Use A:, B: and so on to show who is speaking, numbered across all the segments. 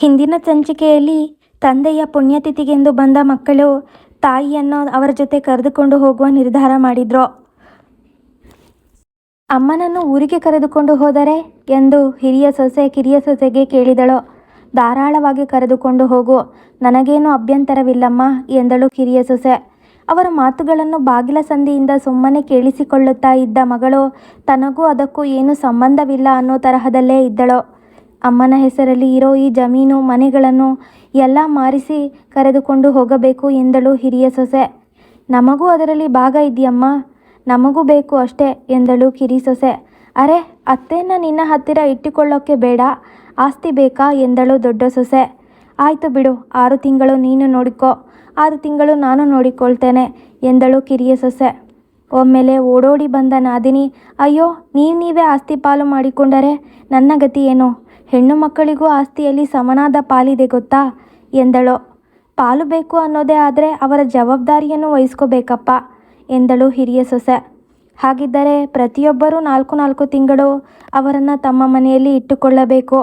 A: ಹಿಂದಿನ ಸಂಚಿಕೆಯಲ್ಲಿ ತಂದೆಯ ಪುಣ್ಯತಿಥಿಗೆಂದು ಬಂದ ಮಕ್ಕಳು ತಾಯಿಯನ್ನು ಅವರ ಜೊತೆ ಕರೆದುಕೊಂಡು ಹೋಗುವ ನಿರ್ಧಾರ ಮಾಡಿದ್ರು. ಅಮ್ಮನನ್ನು ಊರಿಗೆ ಕರೆದುಕೊಂಡು ಹೋದರೆ ಎಂದು ಹಿರಿಯ ಸೊಸೆ ಕಿರಿಯ ಸೊಸೆಗೆ ಕೇಳಿದಳು. ಧಾರಾಳವಾಗಿ ಕರೆದುಕೊಂಡು ಹೋಗು, ನನಗೇನು ಅಭ್ಯಂತರವಿಲ್ಲಮ್ಮ ಎಂದಳು ಕಿರಿಯ ಸೊಸೆ. ಅವರ ಮಾತುಗಳನ್ನು ಬಾಗಿಲ ಸಂದಿಯಿಂದ ಸುಮ್ಮನೆ ಕೇಳಿಸಿಕೊಳ್ಳುತ್ತಾ ಇದ್ದ ಮಗಳು ತನಗೂ ಅದಕ್ಕೂ ಏನು ಸಂಬಂಧವಿಲ್ಲ ಅನ್ನೋ ತರಹದಲ್ಲೇ ಇದ್ದಳು. ಅಮ್ಮನ ಹೆಸರಲ್ಲಿ ಇರೋ ಈ ಜಮೀನು ಮನೆಗಳನ್ನು ಎಲ್ಲ ಮಾರಿಸಿ ಕರೆದುಕೊಂಡು ಹೋಗಬೇಕು ಎಂದಳು ಹಿರಿಯ ಸೊಸೆ. ನಮಗೂ ಅದರಲ್ಲಿ ಭಾಗ ಇದೆಯಮ್ಮ, ನಮಗೂ ಬೇಕು ಅಷ್ಟೇ ಎಂದಳು ಕಿರಿ ಸೊಸೆ. ಅರೆ, ಅತ್ತೆನ ನಿನ್ನ ಹತ್ತಿರ ಇಟ್ಟುಕೊಳ್ಳೋಕ್ಕೆ ಬೇಡ, ಆಸ್ತಿ ಬೇಕಾ ಎಂದಳು ದೊಡ್ಡ ಸೊಸೆ. ಆಯಿತು ಬಿಡು, 6 ತಿಂಗಳು ನೀನು ನೋಡಿಕೋ, 6 ತಿಂಗಳು ನಾನು ನೋಡಿಕೊಳ್ತೇನೆ ಎಂದಳು ಕಿರಿಯ ಸೊಸೆ. ಒಮ್ಮೆಲೆ ಓಡೋಡಿ ಬಂದ ನಾದಿನಿ, ಅಯ್ಯೋ, ನೀವೇ ಆಸ್ತಿ ಪಾಲು ಮಾಡಿಕೊಂಡರೆ ನನ್ನ ಗತಿ ಏನು? ಹೆಣ್ಣು ಮಕ್ಕಳಿಗೂ ಆಸ್ತಿಯಲ್ಲಿ ಸಮನಾದ ಪಾಲಿದೆ ಗೊತ್ತಾ ಎಂದಳು. ಪಾಲು ಬೇಕು ಅನ್ನೋದೇ ಆದರೆ ಅವರ ಜವಾಬ್ದಾರಿಯನ್ನು ವಹಿಸ್ಕೋಬೇಕಪ್ಪ ಎಂದಳು ಹಿರಿಯ ಸೊಸೆ. ಹಾಗಿದ್ದರೆ ಪ್ರತಿಯೊಬ್ಬರೂ 4 ತಿಂಗಳು ಅವರನ್ನು ತಮ್ಮ ಮನೆಯಲ್ಲಿ ಇಟ್ಟುಕೊಳ್ಳಬೇಕು.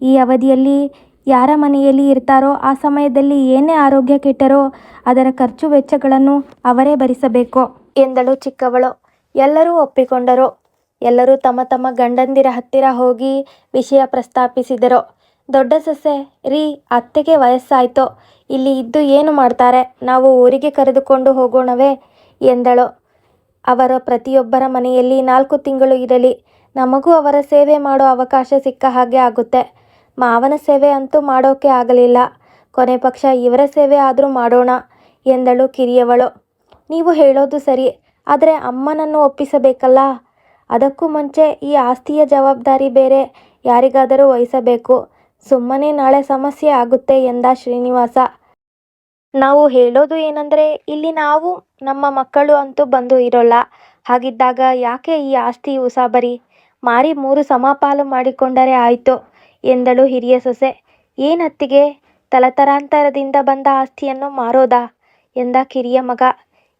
A: ಈ ಅವಧಿಯಲ್ಲಿ ಯಾರ ಮನೆಯಲ್ಲಿ ಇರ್ತಾರೋ ಆ ಸಮಯದಲ್ಲಿ ಏನೇ ಆರೋಗ್ಯ ಕೆಟ್ಟರೋ ಅದರ ಖರ್ಚು ವೆಚ್ಚಗಳನ್ನು ಅವರೇ ಭರಿಸಬೇಕು ಎಂದಳು ಚಿಕ್ಕವಳು. ಎಲ್ಲರೂ ಒಪ್ಪಿಕೊಂಡರು. ಎಲ್ಲರೂ ತಮ್ಮ ತಮ್ಮ ಗಂಡಂದಿರ ಹತ್ತಿರ ಹೋಗಿ ವಿಷಯ ಪ್ರಸ್ತಾಪಿಸಿದರು. ದೊಡ್ಡ ಸೊಸೆ, ರೀ, ಅತ್ತೆಗೆ ವಯಸ್ಸಾಯಿತು, ಇಲ್ಲಿ ಇದ್ದು ಏನು ಮಾಡ್ತಾರೆ, ನಾವು ಊರಿಗೆ ಕರೆದುಕೊಂಡು ಹೋಗೋಣವೇ ಎಂದಳು. ಅವರ ಪ್ರತಿಯೊಬ್ಬರ ಮನೆಯಲ್ಲಿ 4 ತಿಂಗಳು ಇರಲಿ, ನಮಗೂ ಅವರ ಸೇವೆ ಮಾಡೋ ಅವಕಾಶ ಸಿಕ್ಕ ಹಾಗೆ ಆಗುತ್ತೆ. ಮಾವನ ಸೇವೆ ಅಂತೂ ಮಾಡೋಕೆ ಆಗಲಿಲ್ಲ, ಕೊನೆ ಪಕ್ಷ ಇವರ ಸೇವೆ ಆದರೂ ಮಾಡೋಣ ಎಂದಳು ಕಿರಿಯವಳು. ನೀವು ಹೇಳೋದು ಸರಿ, ಆದರೆ ಅಮ್ಮನನ್ನು ಒಪ್ಪಿಸಬೇಕಲ್ಲ, ಅದಕ್ಕೂ ಮುಂಚೆ ಈ ಆಸ್ತಿಯ ಜವಾಬ್ದಾರಿ ಬೇರೆ ಯಾರಿಗಾದರೂ ವಹಿಸಬೇಕು. ಸುಮ್ಮನೆ ನಾಳೆ ಸಮಸ್ಯೆ ಆಗುತ್ತೆ ಎಂದ ಶ್ರೀನಿವಾಸ. ನಾವು ಹೇಳೋದು ಏನಂದರೆ, ಇಲ್ಲಿ ನಾವು ನಮ್ಮ ಮಕ್ಕಳು ಅಂತೂ ಬಂದು ಇರೋಲ್ಲ. ಹಾಗಿದ್ದಾಗ ಯಾಕೆ ಈ ಆಸ್ತಿ ಉಸಾಬರಿ? ಮಾರಿ 3 ಸಮಪಾಲು ಮಾಡಿಕೊಂಡರೆ ಆಯಿತು ಎಂದಳು ಹಿರಿಯ ಸೊಸೆ. ಏನತ್ತಿಗೆ, ತಲತಲಾಂತರದಿಂದ ಬಂದ ಆಸ್ತಿಯನ್ನು ಮಾರೋದಾ ಎಂದ ಕಿರಿಯ ಮಗ.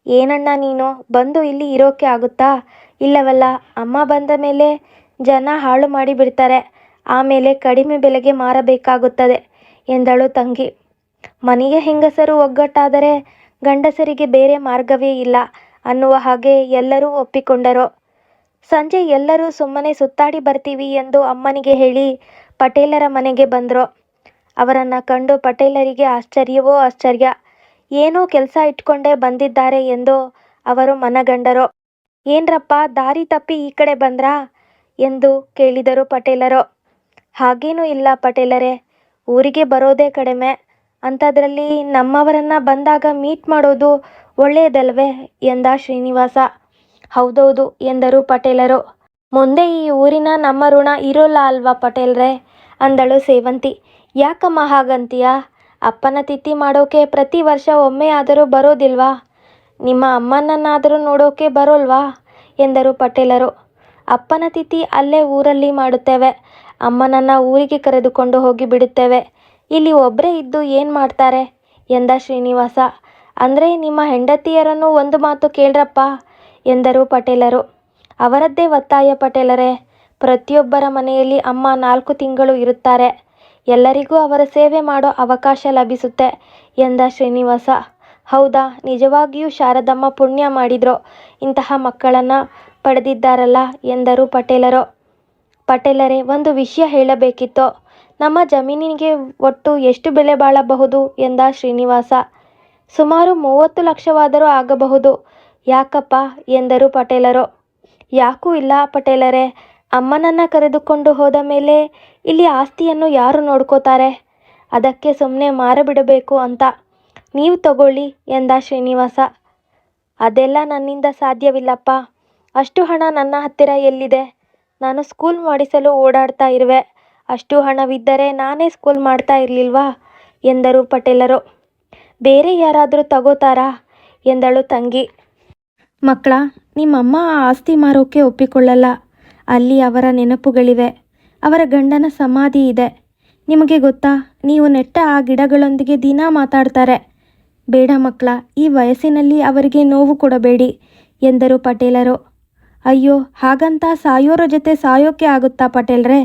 A: ಏನಣ್ಣ ನೀನು, ಬಂದು ಇಲ್ಲಿ ಇರೋಕೆ ಆಗುತ್ತಾ? ಇಲ್ಲವಲ್ಲ, ಅಮ್ಮ ಬಂದ ಮೇಲೆ ಜನ ಹಾಳು ಮಾಡಿ ಬಿಡ್ತಾರೆ, ಆಮೇಲೆ ಕಡಿಮೆ ಬೆಲೆಗೆ ಮಾರಬೇಕಾಗುತ್ತದೆ ಎಂದಳು ತಂಗಿ. ಮನೆಯ ಹೆಂಗಸರು ಒಗ್ಗಟ್ಟಾದರೆ ಗಂಡಸರಿಗೆ ಬೇರೆ ಮಾರ್ಗವೇ ಇಲ್ಲ ಅನ್ನುವ ಹಾಗೆ ಎಲ್ಲರೂ ಒಪ್ಪಿಕೊಂಡರು. ಸಂಜೆ ಎಲ್ಲರೂ ಸುಮ್ಮನೆ ಸುತ್ತಾಡಿ ಬರ್ತೀವಿ ಎಂದು ಅಮ್ಮನಿಗೆ ಹೇಳಿ ಪಟೇಲರ ಮನೆಗೆ ಬಂದರು. ಅವರನ್ನು ಕಂಡು ಪಟೇಲರಿಗೆ ಆಶ್ಚರ್ಯವೋ ಆಶ್ಚರ್ಯ. ಏನೋ ಕೆಲಸ ಇಟ್ಕೊಂಡೇ ಬಂದಿದ್ದಾರೆ ಎಂದು ಅವರು ಮನಗಂಡರು. ಏನ್ರಪ್ಪ, ದಾರಿ ತಪ್ಪಿ ಈ ಕಡೆ ಬಂದ್ರಾ ಎಂದು ಕೇಳಿದರು ಪಟೇಲರು. ಹಾಗೇನೂ ಇಲ್ಲ ಪಟೇಲರೇ, ಊರಿಗೆ ಬರೋದೇ ಕಡಿಮೆ, ಅಂಥದ್ರಲ್ಲಿ ನಮ್ಮವರನ್ನ ಬಂದಾಗ ಮೀಟ್ ಮಾಡೋದು ಒಳ್ಳೆಯದಲ್ವೇ ಎಂದ ಶ್ರೀನಿವಾಸ. ಹೌದೌದು ಎಂದರು ಪಟೇಲರು. ಮುಂದೆ ಈ ಊರಿನ ನಮ್ಮ ಋಣ ಇರೋಲ್ಲ ಅಲ್ವಾ ಪಟೇಲ್ರೇ ಅಂದಳು ಸೇವಂತಿ. ಯಾಕಮ್ಮ ಹಾಗಂತೀಯ? ಅಪ್ಪನ ತಿಥಿ ಮಾಡೋಕೆ ಪ್ರತಿ ವರ್ಷ ಒಮ್ಮೆ ಆದರೂ ಬರೋದಿಲ್ವಾ? ನಿಮ್ಮ ಅಮ್ಮನನ್ನಾದರೂ ನೋಡೋಕೆ ಬರೋಲ್ವಾ ಎಂದರು ಪಟೇಲರು. ಅಪ್ಪನ ತಿಥಿ ಅಲ್ಲೇ ಊರಲ್ಲಿ ಮಾಡುತ್ತೇವೆ, ಅಮ್ಮನನ್ನು ಊರಿಗೆ ಕರೆದುಕೊಂಡು ಹೋಗಿ ಬಿಡುತ್ತೇವೆ. ಇಲ್ಲಿ ಒಬ್ಬರೇ ಇದ್ದು ಏನು ಮಾಡ್ತಾರೆ ಎಂದ ಶ್ರೀನಿವಾಸ. ಅಂದರೆ ನಿಮ್ಮ ಹೆಂಡತಿಯರನ್ನು ಒಂದು ಮಾತು ಕೇಳ್ರಪ್ಪ ಎಂದರು ಪಟೇಲರು. ಅವರದ್ದೇ ಒತ್ತಾಯ ಪಟೇಲರೇ, ಪ್ರತಿಯೊಬ್ಬರ ಮನೆಯಲ್ಲಿ ಅಮ್ಮ 4 ತಿಂಗಳು ಇರುತ್ತಾರೆ, ಎಲ್ಲರಿಗೂ ಅವರ ಸೇವೆ ಮಾಡೋ ಅವಕಾಶ ಲಭಿಸುತ್ತೆ ಎಂದ ಶ್ರೀನಿವಾಸ. ಹೌದಾ, ನಿಜವಾಗಿಯೂ ಶಾರದಮ್ಮ ಪುಣ್ಯ ಮಾಡಿದ್ರು, ಇಂತಹ ಮಕ್ಕಳನ್ನು ಪಡೆದಿದ್ದಾರಲ್ಲ ಎಂದರು ಪಟೇಲರು. ಪಟೇಲರೇ, ಒಂದು ವಿಷಯ ಹೇಳಬೇಕಿತ್ತು. ನಮ್ಮ ಜಮೀನಿಗೆ ಒಟ್ಟು ಎಷ್ಟು ಬೆಲೆ ಬಾಳಬಹುದು ಎಂದ ಶ್ರೀನಿವಾಸ. ಸುಮಾರು 30 ಲಕ್ಷವಾದರೂ ಆಗಬಹುದು. ಯಾಕಪ್ಪ ಎಂದರು ಪಟೇಲರು. ಯಾಕೂ ಇಲ್ಲ ಪಟೇಲರೇ, ಅಮ್ಮನನ್ನು ಕರೆದುಕೊಂಡು ಹೋದ ಮೇಲೆ ಇಲ್ಲಿ ಆಸ್ತಿಯನ್ನು ಯಾರು ನೋಡ್ಕೋತಾರೆ? ಅದಕ್ಕೆ ಸುಮ್ಮನೆ ಮಾರಿಬಿಡಬೇಕು ಅಂತ. ನೀವು ತಗೊಳ್ಳಿ ಎಂದ ಶ್ರೀನಿವಾಸ. ಅದೆಲ್ಲ ನನ್ನಿಂದ ಸಾಧ್ಯವಿಲ್ಲಪ್ಪ, ಅಷ್ಟು ಹಣ ನನ್ನ ಹತ್ತಿರ ಎಲ್ಲಿದೆ? ನಾನು ಸ್ಕೂಲ್ ಮಾಡಿಸಲು ಓಡಾಡ್ತಾ ಇರುವೆ, ಅಷ್ಟು ಹಣವಿದ್ದರೆ ನಾನೇ ಸ್ಕೂಲ್ ಮಾಡ್ತಾ ಇರಲಿಲ್ವಾ ಎಂದರು ಪಟೇಲರು. ಬೇರೆ ಯಾರಾದರೂ ತಗೋತಾರಾ ಎಂದಳು ತಂಗಿ. ಮಕ್ಕಳ, ನಿಮ್ಮಮ್ಮ ಆ ಆಸ್ತಿ ಮಾರೋಕ್ಕೆ ಒಪ್ಪಿಕೊಳ್ಳಲ್ಲ. ಅಲ್ಲಿ ಅವರ ನೆನಪುಗಳಿವೆ, ಅವರ ಗಂಡನ ಸಮಾಧಿ ಇದೆ. ನಿಮಗೆ ಗೊತ್ತಾ, ನೀವು ನೆಟ್ಟ ಆ ಗಿಡಗಳೊಂದಿಗೆ ದಿನ ಮಾತಾಡ್ತಾರೆ. ಬೇಡ ಮಕ್ಕಳ, ಈ ವಯಸ್ಸಿನಲ್ಲಿ ಅವರಿಗೆ ನೋವು ಕೊಡಬೇಡಿ ಎಂದರು ಪಟೇಲರು. ಅಯ್ಯೋ, ಹಾಗಂತ ಸಾಯೋರ ಜೊತೆ ಸಾಯೋಕೆ ಆಗುತ್ತಾ ಪಟೇಲ್ರೇ?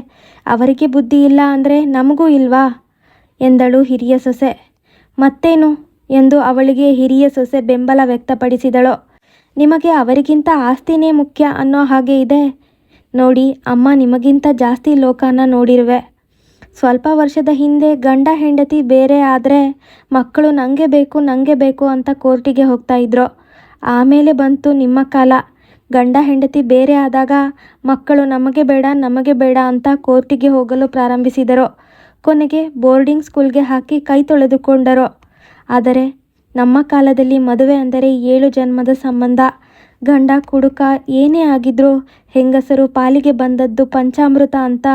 A: ಅವರಿಗೆ ಬುದ್ಧಿ ಇಲ್ಲ ಅಂದರೆ ನಮಗೂ ಇಲ್ವಾ ಎಂದಳು ಹಿರಿಯ ಸೊಸೆ. ಮತ್ತೇನು ಎಂದು ಅವಳಿಗೆ ಹಿರಿಯ ಸೊಸೆ ಬೆಂಬಲ ವ್ಯಕ್ತಪಡಿಸಿದಳು. ನಿಮಗೆ ಅವರಿಗಿಂತ ಆಸ್ತಿನೇ ಮುಖ್ಯ ಅನ್ನೋ ಹಾಗೆ ಇದೆ ನೋಡಿ. ಅಮ್ಮ ನಿಮಗಿಂತ ಜಾಸ್ತಿ ಲೋಕನ ನೋಡಿರುವೆ. ಸ್ವಲ್ಪ ವರ್ಷದ ಹಿಂದೆ ಗಂಡ ಹೆಂಡತಿ ಬೇರೆ ಆದರೆ ಮಕ್ಕಳು ನನಗೆ ಬೇಕು ಅಂತ ಕೋರ್ಟಿಗೆ ಹೋಗ್ತಾ ಇದ್ರು. ಆಮೇಲೆ ಬಂತು ನಿಮ್ಮ ಕಾಲ. ಗಂಡ ಹೆಂಡತಿ ಬೇರೆ ಆದಾಗ ಮಕ್ಕಳು ನಮಗೆ ಬೇಡ ಅಂತ ಕೋರ್ಟಿಗೆ ಹೋಗಲು ಪ್ರಾರಂಭಿಸಿದರು. ಕೊನೆಗೆ ಬೋರ್ಡಿಂಗ್ ಸ್ಕೂಲ್ಗೆ ಹಾಕಿ ಕೈ ತೊಳೆದುಕೊಂಡರು. ಆದರೆ ನಮ್ಮ ಕಾಲದಲ್ಲಿ ಮದುವೆ ಅಂದರೆ 7 ಜನ್ಮದ ಸಂಬಂಧ. ಗಂಡ ಕುಡುಕ ಏನೇ ಆಗಿದ್ರೂ ಹೆಂಗಸರು ಪಾಲಿಗೆ ಬಂದದ್ದು ಪಂಚಾಮೃತ ಅಂತ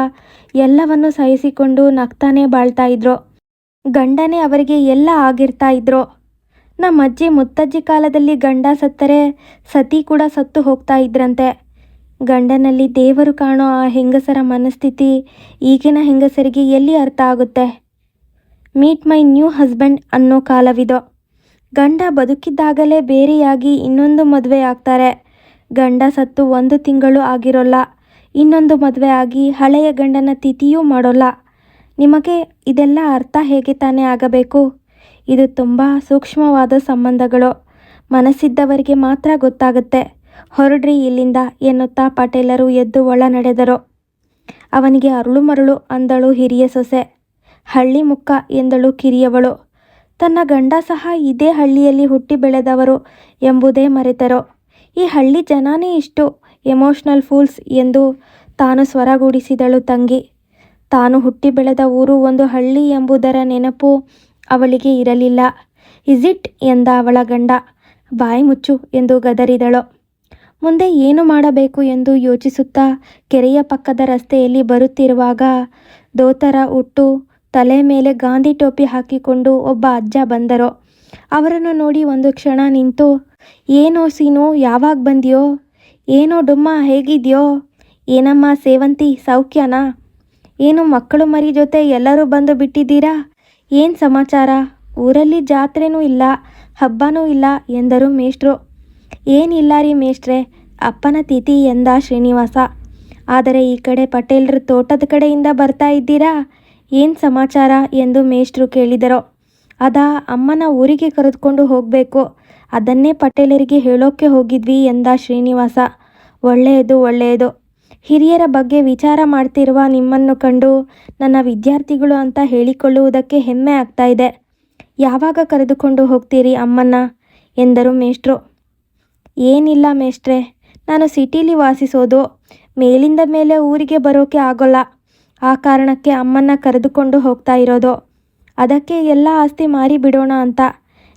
A: ಎಲ್ಲವನ್ನು ಸಹಿಸಿಕೊಂಡು ನಗ್ತಾನೆ ಬಾಳ್ತಾ ಇದ್ರು. ಗಂಡನೇ ಅವರಿಗೆ ಎಲ್ಲ ಆಗಿರ್ತಾ ಇದ್ರು. ನಮ್ಮ ಅಜ್ಜಿ ಮುತ್ತಜ್ಜಿ ಕಾಲದಲ್ಲಿ ಗಂಡ ಸತ್ತರೆ ಸತಿ ಕೂಡ ಸತ್ತು ಹೋಗ್ತಾ ಇದ್ರಂತೆ. ಗಂಡನಲ್ಲಿ ದೇವರು ಕಾಣೋ ಆ ಹೆಂಗಸರ ಮನಸ್ಥಿತಿ ಈಗಿನ ಹೆಂಗಸರಿಗೆ ಎಲ್ಲಿ ಅರ್ಥ ಆಗುತ್ತೆ? ಮೀಟ್ ಮೈ ನ್ಯೂ ಹಸ್ಬೆಂಡ್ ಅನ್ನೋ ಕಾಲವಿದು. ಗಂಡ ಬದುಕಿದ್ದಾಗಲೇ ಬೇರೆಯಾಗಿ ಇನ್ನೊಂದು ಮದುವೆ ಆಗ್ತಾರೆ. ಗಂಡ ಸತ್ತು 1 ತಿಂಗಳು ಆಗಿರೋಲ್ಲ, ಇನ್ನೊಂದು ಮದುವೆ ಆಗಿ ಹಳೆಯ ಗಂಡನ ತಿಥಿಯೂ ಮಾಡೋಲ್ಲ. ನಿಮಗೆ ಇದೆಲ್ಲ ಅರ್ಥ ಹೇಗೆ ತಾನೇ ಆಗಬೇಕು? ಇದು ತುಂಬ ಸೂಕ್ಷ್ಮವಾದ ಸಂಬಂಧಗಳು. ಮನಸ್ಸಿದ್ದವರಿಗೆ ಮಾತ್ರ ಗೊತ್ತಾಗುತ್ತೆ. ಹೊರಡ್ರಿ ಇಲ್ಲಿಂದ ಎನ್ನುತ್ತಾ ಪಟೇಲರು ಎದ್ದು ಒಳ ನಡೆದರು. ಅವನಿಗೆ ಅರಳು ಮರಳು ಅಂದಳು ಹಿರಿಯ ಸೊಸೆ. ಹಳ್ಳಿ ಮುಕ್ಕ ಎಂದಳು ಕಿರಿಯವಳು. ತನ್ನ ಗಂಡ ಸಹ ಇದೇ ಹಳ್ಳಿಯಲ್ಲಿ ಹುಟ್ಟಿ ಬೆಳೆದವರು ಎಂಬುದೇ ಮರೆತರು. ಈ ಹಳ್ಳಿ ಜನನೇ ಇಷ್ಟು ಎಮೋಷ್ನಲ್ ಫೂಲ್ಸ್ ಎಂದು ತಾನು ಸ್ವರಗೂಡಿಸಿದಳು ತಂಗಿ. ತಾನು ಹುಟ್ಟಿ ಬೆಳೆದ ಊರು ಒಂದು ಹಳ್ಳಿ ಎಂಬುದರ ನೆನಪು ಅವಳಿಗೆ ಇರಲಿಲ್ಲ. ಇಸ್ ಇಟ್ ಎಂದ ಅವಳ ಗಂಡ. ಬಾಯಿ ಮುಚ್ಚು ಎಂದು ಗದರಿದಳು. ಮುಂದೆ ಏನು ಮಾಡಬೇಕು ಎಂದು ಯೋಚಿಸುತ್ತಾ ಕೆರೆಯ ಪಕ್ಕದ ರಸ್ತೆಯಲ್ಲಿ ಬರುತ್ತಿರುವಾಗ ದೋತರ ಉಟ್ಟು ತಲೆ ಮೇಲೆ ಗಾಂಧಿ ಟೋಪಿ ಹಾಕಿಕೊಂಡು ಒಬ್ಬ ಅಜ್ಜ ಬಂದರು. ಅವರನ್ನು ನೋಡಿ ಒಂದು ಕ್ಷಣ ನಿಂತು, ಏನೋ ಸೀನು, ಯಾವಾಗ ಬಂದ್ಯೋ? ಏನೋ ಡುಮ್ಮ, ಹೇಗಿದ್ಯೋ? ಏನಮ್ಮ ಸೇವಂತಿ, ಸೌಖ್ಯನಾ? ಏನು ಮಕ್ಕಳು ಮರಿ ಜೊತೆ ಎಲ್ಲರೂ ಬಂದು ಬಿಟ್ಟಿದ್ದೀರಾ? ಏನು ಸಮಾಚಾರ? ಊರಲ್ಲಿ ಜಾತ್ರೆನೂ ಇಲ್ಲ, ಹಬ್ಬನೂ ಇಲ್ಲ ಎಂದರು ಮೇಷ್ಟ್ರು. ಏನಿಲ್ಲ ರೀ ಮೇಷ್ಟ್ರೆ, ಅಪ್ಪನ ತಿಥಿ ಎಂದ ಶ್ರೀನಿವಾಸ. ಆದರೆ ಈ ಕಡೆ ಪಟೇಲ್ರ ತೋಟದ ಕಡೆಯಿಂದ ಬರ್ತಾ ಇದ್ದೀರಾ? ಏನು ಸಮಾಚಾರ ಎಂದು ಮೇಷ್ಟ್ರು ಕೇಳಿದರು. ಅದಾ, ಅಮ್ಮನ ಊರಿಗೆ ಕರೆದುಕೊಂಡು ಹೋಗಬೇಕು, ಅದನ್ನೇ ಪಟೇಲರಿಗೆ ಹೇಳೋಕ್ಕೆ ಹೋಗಿದ್ವಿ ಎಂದ ಶ್ರೀನಿವಾಸ. ಒಳ್ಳೆಯದು. ಹಿರಿಯರ ಬಗ್ಗೆ ವಿಚಾರ ಮಾಡ್ತಿರುವ ನಿಮ್ಮನ್ನು ಕಂಡು ನನ್ನ ವಿದ್ಯಾರ್ಥಿಗಳು ಅಂತ ಹೇಳಿಕೊಳ್ಳುವುದಕ್ಕೆ ಹೆಮ್ಮೆ ಆಗ್ತಾ ಇದೆ. ಯಾವಾಗ ಕರೆದುಕೊಂಡು ಹೋಗ್ತೀರಿ ಅಮ್ಮನ್ನ ಎಂದರು ಮೇಷ್ಟ್ರು. ಏನಿಲ್ಲ ಮೇಷ್ಟ್ರೆ, ನಾನು ಸಿಟಿಲಿ ವಾಸಿಸೋದು. ಮೇಲಿಂದ ಮೇಲೆ ಊರಿಗೆ ಬರೋಕೆ ಆಗೋಲ್ಲ. ಆ ಕಾರಣಕ್ಕೆ ಅಮ್ಮನ್ನ ಕರೆದುಕೊಂಡು ಹೋಗ್ತಾ ಇರೋದು. ಅದಕ್ಕೆ ಎಲ್ಲ ಆಸ್ತಿ ಮಾರಿ ಬಿಡೋಣ ಅಂತ.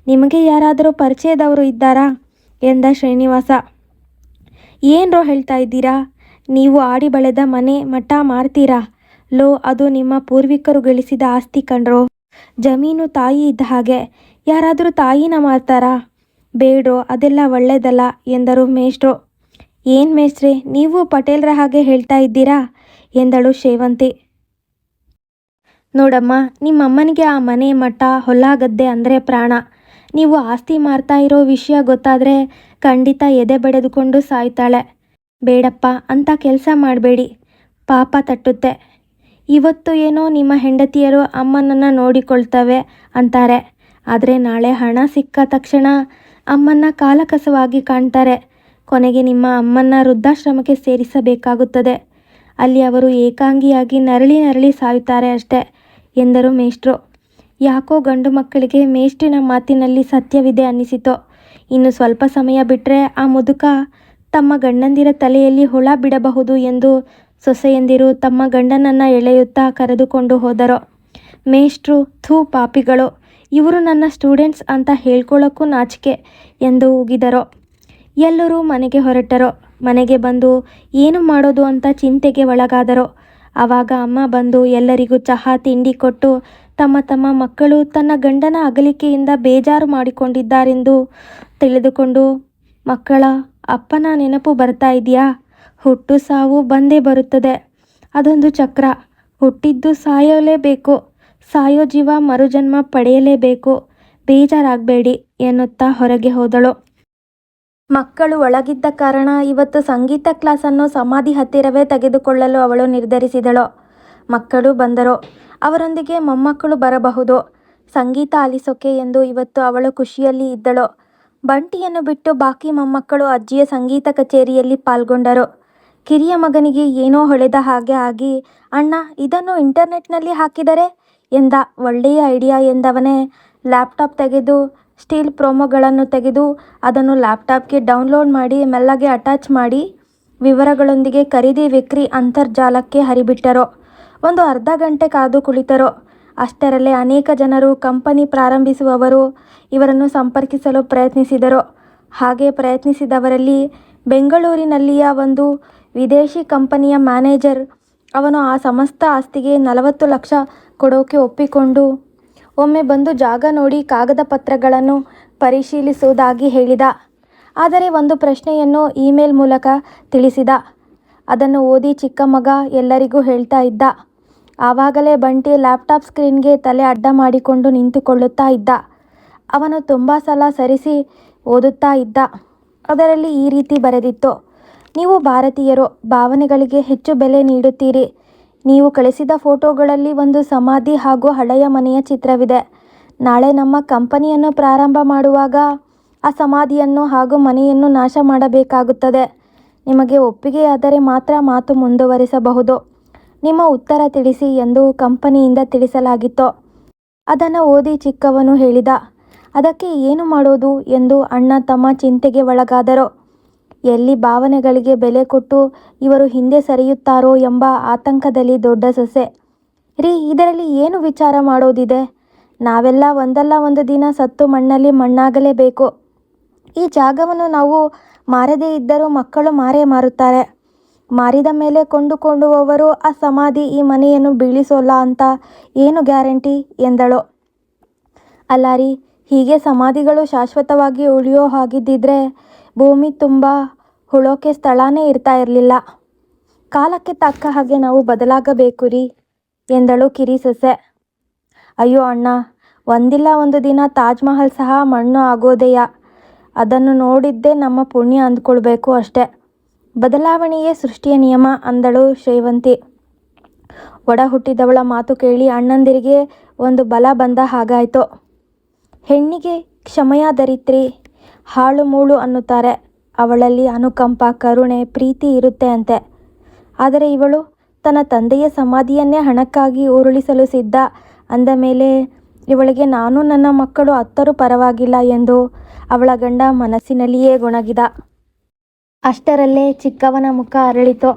A: ನಿಮಗೆ ಯಾರಾದರೂ ಪರಿಚಯದವರು ಇದ್ದಾರಾ ಎಂದ ಶ್ರೀನಿವಾಸ. ಏನ್ರೋ ಹೇಳ್ತಾ ಇದ್ದೀರಾ? ನೀವು ಆಡಿ ಬೆಳೆದ ಮನೆ ಮಠ ಮಾರ್ತೀರಾ? ಲೋ, ಅದು ನಿಮ್ಮ ಪೂರ್ವಿಕರು ಗಳಿಸಿದ ಆಸ್ತಿ ಕಣ್ರೋ. ಜಮೀನು ತಾಯಿ ಇದ್ದ ಹಾಗೆ. ಯಾರಾದರೂ ತಾಯಿನ ಮಾರ್ತಾರಾ? ಬೇಡ್ರೋ, ಅದೆಲ್ಲ ಒಳ್ಳೆಯದಲ್ಲ ಎಂದರು ಮೇಷ್ಟ್ರು. ಏನು ಮೇಷ್ಟ್ರೆ, ನೀವು ಪಟೇಲ್ರ ಹಾಗೆ ಹೇಳ್ತಾ ಇದ್ದೀರಾ ಎಂದಳು ಶೇವಂತಿ. ನೋಡಮ್ಮ, ನಿಮ್ಮಮ್ಮನಿಗೆ ಆ ಮನೆ ಮಠ ಹೊಲ ಗದ್ದೆ ಅಂದರೆ ಪ್ರಾಣ. ನೀವು ಆಸ್ತಿ ಮಾರ್ತಾ ಇರೋ ವಿಷಯ ಗೊತ್ತಾದರೆ ಖಂಡಿತ ಎದೆ ಬಡಿದುಕೊಂಡು ಸಾಯ್ತಾಳೆ. ಬೇಡಪ್ಪ, ಅಂಥ ಕೆಲಸ ಮಾಡಬೇಡಿ, ಪಾಪ ತಟ್ಟುತ್ತೆ. ಇವತ್ತು ಏನೋ ನಿಮ್ಮ ಹೆಂಡತಿಯರು ಅಮ್ಮನನ್ನು ನೋಡಿಕೊಳ್ತವೆ ಅಂತಾರೆ. ಆದರೆ ನಾಳೆ ಹಣ ಸಿಕ್ಕ ತಕ್ಷಣ ಅಮ್ಮನ್ನ ಕಾಲಕಸವಾಗಿ ಕಾಣ್ತಾರೆ. ಕೊನೆಗೆ ನಿಮ್ಮ ಅಮ್ಮನ್ನ ವೃದ್ಧಾಶ್ರಮಕ್ಕೆ ಸೇರಿಸಬೇಕಾಗುತ್ತದೆ. ಅಲ್ಲಿ ಅವರು ಏಕಾಂಗಿಯಾಗಿ ನರಳಿ ಸಾಯುತ್ತಾರೆ ಅಷ್ಟೆ ಎಂದರು ಮೇಷ್ಟ್ರು. ಯಾಕೋ ಗಂಡು ಮಕ್ಕಳಿಗೆ ಮೇಷ್ಟ್ರಿನ ಮಾತಿನಲ್ಲಿ ಸತ್ಯವಿದೆ ಅನ್ನಿಸಿತು. ಇನ್ನು ಸ್ವಲ್ಪ ಸಮಯ ಬಿಟ್ಟರೆ ಆ ಮುದುಕ ತಮ್ಮ ಗಂಡಂದಿರ ತಲೆಯಲ್ಲಿ ಹುಳ ಬಿಡಬಹುದು ಎಂದು ಸೊಸೆಯಂದಿರು ತಮ್ಮ ಗಂಡನನ್ನು ಎಳೆಯುತ್ತಾ ಕರೆದುಕೊಂಡು ಹೋದರು. ಮೇಷ್ಟ್ರು, ಥೂ ಪಾಪಿಗಳು, ಇವರು ನನ್ನ ಸ್ಟೂಡೆಂಟ್ಸ್ ಅಂತ ಹೇಳ್ಕೊಳ್ಳೋಕ್ಕೂ ನಾಚಿಕೆ ಎಂದು ಉಗಿದರು. ಎಲ್ಲರೂ ಮನೆಗೆ ಹೊರಟರು. ಮನೆಗೆ ಬಂದು ಏನು ಮಾಡೋದು ಅಂತ ಚಿಂತೆಗೆ ಒಳಗಾದರು. ಆವಾಗ ಅಮ್ಮ ಬಂದು ಎಲ್ಲರಿಗೂ ಚಹಾ ತಿಂಡಿ ಕೊಟ್ಟು ತಮ್ಮ ತಮ್ಮ ಮಕ್ಕಳು ತನ್ನ ಗಂಡನ ಅಗಲಿಕೆಯಿಂದ ಬೇಜಾರು ಮಾಡಿಕೊಂಡಿದ್ದಾರೆಂದು ತಿಳಿದುಕೊಂಡು, ಮಕ್ಕಳ, ಅಪ್ಪನ ನೆನಪು ಬರ್ತಾ ಇದೆಯಾ? ಹುಟ್ಟು ಸಾವು ಬಂದೇ ಬರುತ್ತದೆ. ಅದೊಂದು ಚಕ್ರ. ಹುಟ್ಟಿದ್ದು ಸಾಯಲೇಬೇಕು, ಸಾಯೋ ಜೀವ ಮರುಜನ್ಮ ಪಡೆಯಲೇಬೇಕು. ಬೇಜಾರಾಗಬೇಡಿ ಎನ್ನುತ್ತಾ ಹೊರಗೆ ಹೋದಳು. ಮಕ್ಕಳು ಒಳಗಿದ್ದ ಕಾರಣ ಇವತ್ತು ಸಂಗೀತ ಕ್ಲಾಸನ್ನು ಸಮಾಧಿ ಹತ್ತಿರವೇ ತೆಗೆದುಕೊಳ್ಳಲು ಅವಳು ನಿರ್ಧರಿಸಿದಳು. ಮಕ್ಕಳು ಬಂದರು. ಅವರೊಂದಿಗೆ ಮೊಮ್ಮಕ್ಕಳು ಬರಬಹುದು. ಸಂಗೀತ ಆಲಿಸೋಕೆ ಎಂದು ಇವತ್ತು ಅವಳು ಖುಷಿಯಲ್ಲಿ ಇದ್ದಳು. ಬಂಟಿಯನ್ನು ಬಿಟ್ಟು ಬಾಕಿ ಮೊಮ್ಮಕ್ಕಳು ಅಜ್ಜಿಯ ಸಂಗೀತ ಕಚೇರಿಯಲ್ಲಿ ಪಾಲ್ಗೊಂಡರು. ಕಿರಿಯ ಮಗನಿಗೆ ಏನೋ ಹೊಳೆದ ಹಾಗೆ ಆಗಿ, ಅಣ್ಣ, ಇದನ್ನು ಇಂಟರ್ನೆಟ್ನಲ್ಲಿ ಹಾಕಿದರೆ ಎಂದ. ಒಳ್ಳೆಯ ಐಡಿಯಾ ಎಂದವನೇ ಲ್ಯಾಪ್ಟಾಪ್ ತೆಗೆದು ಸ್ಟಿಲ್ ಪ್ರೋಮೋಗಳನ್ನು ತೆಗೆದು ಅದನ್ನು ಲ್ಯಾಪ್ಟಾಪ್ಗೆ ಡೌನ್ಲೋಡ್ ಮಾಡಿ ಮೆಲ್ಲಗೆ ಅಟ್ಯಾಚ್ ಮಾಡಿ ವಿವರಗಳೊಂದಿಗೆ ಖರೀದಿ ವಿಕ್ರಿ ಅಂತರ್ಜಾಲಕ್ಕೆ ಹರಿಬಿಟ್ಟರು. ಒಂದು ಅರ್ಧ ಗಂಟೆ ಕಾದು ಕುಳಿತರು. ಅಷ್ಟರಲ್ಲೇ ಅನೇಕ ಜನರು, ಕಂಪನಿ ಪ್ರಾರಂಭಿಸುವವರು ಇವರನ್ನು ಸಂಪರ್ಕಿಸಲು ಪ್ರಯತ್ನಿಸಿದರು. ಹಾಗೆ ಪ್ರಯತ್ನಿಸಿದವರಲ್ಲಿ ಬೆಂಗಳೂರಿನಲ್ಲಿಯ ಒಂದು ವಿದೇಶಿ ಕಂಪನಿಯ ಮ್ಯಾನೇಜರ್, ಅವನು ಆ ಸಮಸ್ತ ಆಸ್ತಿಗೆ 40 ಲಕ್ಷ ಕೊಡೋಕೆ ಒಪ್ಪಿಕೊಂಡು ಒಮ್ಮೆ ಬಂದು ಜಾಗ ನೋಡಿ ಕಾಗದ ಪತ್ರಗಳನ್ನು ಪರಿಶೀಲಿಸುವುದಾಗಿ ಹೇಳಿದ. ಆದರೆ ಒಂದು ಪ್ರಶ್ನೆಯನ್ನು ಇಮೇಲ್ ಮೂಲಕ ತಿಳಿಸಿದ. ಅದನ್ನು ಓದಿ ಚಿಕ್ಕ ಮಗ ಎಲ್ಲರಿಗೂ ಹೇಳ್ತಾ ಇದ್ದ. ಆವಾಗಲೇ ಬಂಟಿ ಲ್ಯಾಪ್ಟಾಪ್ ಸ್ಕ್ರೀನ್ಗೆ ತಲೆ ಅಡ್ಡ ಮಾಡಿಕೊಂಡು ನಿಂತುಕೊಳ್ಳುತ್ತಾ ಇದ್ದ. ಅವನು ತುಂಬ ಸಲ ಸರಿಸಿ ಓದುತ್ತಾ ಇದ್ದ. ಅದರಲ್ಲಿ ಈ ರೀತಿ ಬರೆದಿತ್ತು: ನೀವು ಭಾರತೀಯರು, ಭಾವನೆಗಳಿಗೆ ಹೆಚ್ಚು ಬೆಲೆ ನೀಡುತ್ತೀರಿ. ನೀವು ಕಳಿಸಿದ ಫೋಟೋಗಳಲ್ಲಿ ಒಂದು ಸಮಾಧಿ ಹಾಗೂ ಹಳೆಯ ಮನೆಯ ಚಿತ್ರವಿದೆ. ನಾಳೆ ನಮ್ಮ ಕಂಪನಿಯನ್ನು ಪ್ರಾರಂಭ ಮಾಡುವಾಗ ಆ ಸಮಾಧಿಯನ್ನು ಹಾಗೂ ಮನೆಯನ್ನು ನಾಶ ಮಾಡಬೇಕಾಗುತ್ತದೆ. ನಿಮಗೆ ಒಪ್ಪಿಗೆಯಾದರೆ ಮಾತ್ರ ಮಾತು ಮುಂದುವರಿಸಬಹುದು. ನಿಮ್ಮ ಉತ್ತರ ತಿಳಿಸಿ ಎಂದು ಕಂಪನಿಯಿಂದ ತಿಳಿಸಲಾಗಿತ್ತು. ಅದನ್ನು ಓದಿ ಚಿಕ್ಕವನು ಹೇಳಿದ. ಅದಕ್ಕೆ ಏನು ಮಾಡೋದು ಎಂದು ಅಣ್ಣ ತಮ್ಮ ಚಿಂತೆಗೆ ಒಳಗಾದರು. ಎಲ್ಲಿ ಭಾವನೆಗಳಿಗೆ ಬೆಲೆ ಕೊಟ್ಟು ಇವರು ಹಿಂದೆ ಸರಿಯುತ್ತಾರೋ ಎಂಬ ಆತಂಕದಲ್ಲಿ ದೊಡ್ಡ ಸೊಸೆ: ರೀ, ಇದರಲ್ಲಿ ಏನು ವಿಚಾರ ಮಾಡೋದಿದೆ? ನಾವೆಲ್ಲ ಒಂದಲ್ಲ ಒಂದು ದಿನ ಸತ್ತು ಮಣ್ಣಲ್ಲಿ ಮಣ್ಣಾಗಲೇಬೇಕು. ಈ ಜಾಗವನ್ನು ನಾವು ಮಾರದೇ ಇದ್ದರೂ ಮಕ್ಕಳು ಮಾರೇ ಮಾರುತ್ತಾರೆ. ಮಾರಿದ ಮೇಲೆ ಕೊಂಡುಕೊಂಡುವವರು ಆ ಸಮಾಧಿ ಈ ಮನೆಯನ್ನು ಬೀಳಿಸೋಲ್ಲ ಅಂತ ಏನು ಗ್ಯಾರಂಟಿ ಎಂದಳು. ಅಲ್ಲ ರೀ, ಹೀಗೆ ಸಮಾಧಿಗಳು ಶಾಶ್ವತವಾಗಿ ಉಳಿಯೋ ಹಾಗಿದ್ದಿದ್ರೆ ಭೂಮಿ ತುಂಬ ಉಳೋಕೆ ಸ್ಥಳನೇ ಇರ್ತಾ ಇರಲಿಲ್ಲ. ಕಾಲಕ್ಕೆ ತಕ್ಕ ಹಾಗೆ ನಾವು ಬದಲಾಗಬೇಕು ರೀ ಎಂದಳು ಕಿರಿ ಸೊಸೆ. ಅಯ್ಯೋ ಅಣ್ಣ, ಒಂದಿಲ್ಲ ಒಂದು ದಿನ ತಾಜ್ ಮಹಲ್ ಸಹ ಮಣ್ಣು ಆಗೋದೆಯಾ? ಅದನ್ನು ನೋಡಿದ್ದೇ ನಮ್ಮ ಪುಣ್ಯ ಅಂದ್ಕೊಳ್ಬೇಕು ಅಷ್ಟೆ. ಬದಲಾವಣೆಯೇ ಸೃಷ್ಟಿಯ ನಿಯಮ ಅಂದಳು ಶ್ರೇವಂತಿ. ಒಡ ಹುಟ್ಟಿದವಳ ಮಾತು ಕೇಳಿ ಅಣ್ಣಂದಿರಿಗೆ ಒಂದು ಬಲ ಬಂದ ಹಾಗಾಯಿತು. ಹೆಣ್ಣಿಗೆ ಕ್ಷಮೆಯ ದರಿದ್ರಿ, ಹಾಳು ಮೂಳು ಅನ್ನುತ್ತಾರೆ. ಅವಳಲ್ಲಿ ಅನುಕಂಪ, ಕರುಣೆ, ಪ್ರೀತಿ ಇರುತ್ತೆ ಅಂತೆ. ಆದರೆ ಇವಳು ತನ್ನ ತಂದೆಯ ಸಮಾಧಿಯನ್ನೇ ಹಣಕ್ಕಾಗಿ ಉರುಳಿಸಲು ಸಿದ್ಧ ಅಂದ ಮೇಲೆ ಇವಳಿಗೆ ನಾನು ನನ್ನ ಮಕ್ಕಳು ಅತ್ತರೂ ಪರವಾಗಿಲ್ಲ ಎಂದು ಅವಳ ಗಂಡ ಮನಸ್ಸಿನಲ್ಲಿಯೇ ಗೊಣಗಿದ. ಅಷ್ಟರಲ್ಲೇ ಚಿಕ್ಕವನ ಮುಖ ಅರಳಿತು.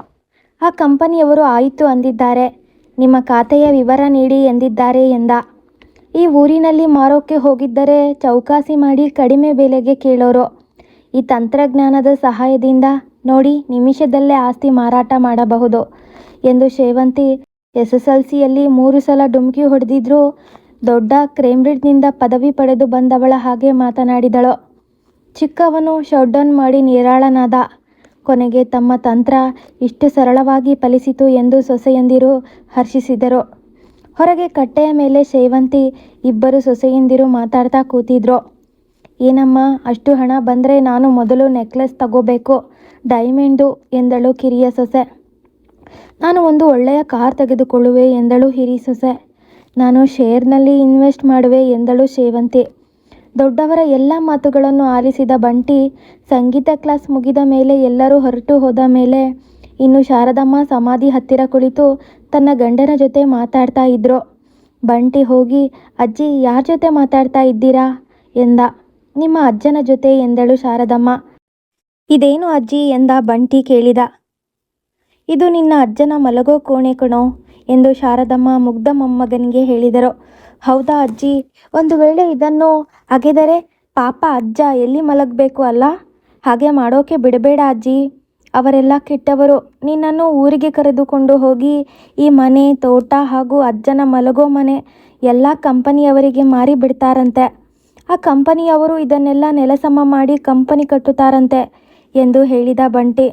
A: ಆ ಕಂಪನಿಯವರು ಆಯಿತು ಅಂದಿದ್ದಾರೆ, ನಿಮ್ಮ ಖಾತೆಯ ವಿವರ ನೀಡಿ ಎಂದಿದ್ದಾರೆ ಎಂದ. ಈ ಊರಿನಲ್ಲಿ ಮಾರೋಕ್ಕೆ ಹೋಗಿದ್ದರೆ ಚೌಕಾಸಿ ಮಾಡಿ ಕಡಿಮೆ ಬೆಲೆಗೆ ಕೇಳೋರು. ಈ ತಂತ್ರಜ್ಞಾನದ ಸಹಾಯದಿಂದ ನೋಡಿ ನಿಮಿಷದಲ್ಲೇ ಆಸ್ತಿ ಮಾರಾಟ ಮಾಡಬಹುದು ಎಂದು ಶ್ರೇವಂತಿ SSLCಯಲ್ಲಿ 3 ಸಲ ಡುಮ್ಕಿ ಹೊಡೆದಿದ್ರೂ ದೊಡ್ಡ ಕೇಂಬ್ರಿಡ್ಜ್ನಿಂದ ಪದವಿ ಪಡೆದು ಬಂದವಳ ಹಾಗೆ ಮಾತನಾಡಿದಳು. ಚಿಕ್ಕವನು ಶಟ್ಡೌನ್ ಮಾಡಿ ನಿರಾಳನಾದ. ಕೊನೆಗೆ ತಮ್ಮ ತಂತ್ರ ಇಷ್ಟು ಸರಳವಾಗಿ ಫಲಿಸಿತು ಎಂದು ಸೊಸೆಯಂದಿರು ಹರ್ಷಿಸಿದರು. ಹೊರಗೆ ಕಟ್ಟೆಯ ಮೇಲೆ ಶ್ರೇವಂತಿ ಇಬ್ಬರು ಸೊಸೆಯಂದಿರು ಮಾತಾಡ್ತಾ ಕೂತಿದ್ರು. ಏನಮ್ಮ, ಅಷ್ಟು ಹಣ ಬಂದರೆ ನಾನು ಮೊದಲು ನೆಕ್ಲೆಸ್ ತಗೋಬೇಕು, ಡೈಮಂಡು ಎಂದಳು ಕಿರಿಯ ಸೊಸೆ. ನಾನು ಒಂದು ಒಳ್ಳೆಯ ಕಾರ್ ತೆಗೆದುಕೊಳ್ಳುವೆ ಎಂದಳು ಹಿರಿ ಸೊಸೆ. ನಾನು ಶೇರ್ನಲ್ಲಿ ಇನ್ವೆಸ್ಟ್ ಮಾಡುವೆ ಎಂದಳು ಶ್ರೇವಂತಿ. ದೊಡ್ಡವರ ಎಲ್ಲ ಮಾತುಗಳನ್ನು ಆಲಿಸಿದ ಬಂಟಿ ಸಂಗೀತ ಕ್ಲಾಸ್ ಮುಗಿದ ಮೇಲೆ ಎಲ್ಲರೂ ಹೊರಟು ಹೋದ ಮೇಲೆ ಇನ್ನು ಶಾರದಮ್ಮ ಸಮಾಧಿ ಹತ್ತಿರ ಕುಳಿತು ತನ್ನ ಗಂಡನ ಜೊತೆ ಮಾತಾಡ್ತಾ ಇದ್ರು. ಬಂಟಿ ಹೋಗಿ, ಅಜ್ಜಿ, ಯಾರ ಜೊತೆ ಮಾತಾಡ್ತಾ ಇದ್ದೀರಾ ಎಂದ. ನಿಮ್ಮ ಅಜ್ಜನ ಜೊತೆ ಎಂದಳು ಶಾರದಮ್ಮ. ಇದೇನು ಅಜ್ಜಿ ಎಂದ ಬಂಟಿ ಕೇಳಿದ. ಇದು ನಿನ್ನ ಅಜ್ಜನ ಮಲಗೋ ಕೋಣೆ ಕಣೋ ಎಂದು ಶಾರದಮ್ಮ ಮುಗ್ಧ ಮೊಮ್ಮಗನಿಗೆ ಹೇಳಿದರು. ಹೌದಾ ಅಜ್ಜಿ, ಒಂದು ವೇಳೆ ಇದನ್ನು ಅಗೆದರೆ ಪಾಪ ಅಜ್ಜ ಎಲ್ಲಿ ಮಲಗಬೇಕು ಅಲ್ಲ? ಹಾಗೆ ಮಾಡೋಕೆ ಬಿಡಬೇಡ ಅಜ್ಜಿ, ಅವರೆಲ್ಲ ಕೆಟ್ಟವರು. ನಿನ್ನನ್ನು ಊರಿಗೆ ಕರೆದುಕೊಂಡು ಹೋಗಿ ಈ ಮನೆ, ತೋಟ ಹಾಗೂ ಅಜ್ಜನ ಮಲಗೋ ಮನೆ ಎಲ್ಲ ಕಂಪನಿಯವರಿಗೆ ಮಾರಿ ಬಿಡ್ತಾರಂತೆ. ಆ ಕಂಪನಿಯವರು ಇದನ್ನೆಲ್ಲ ನೆಲಸಮ ಮಾಡಿ ಕಂಪನಿ ಕಟ್ಟುತ್ತಾರಂತೆ ಎಂದು ಹೇಳಿದ ಬಂಟಿ.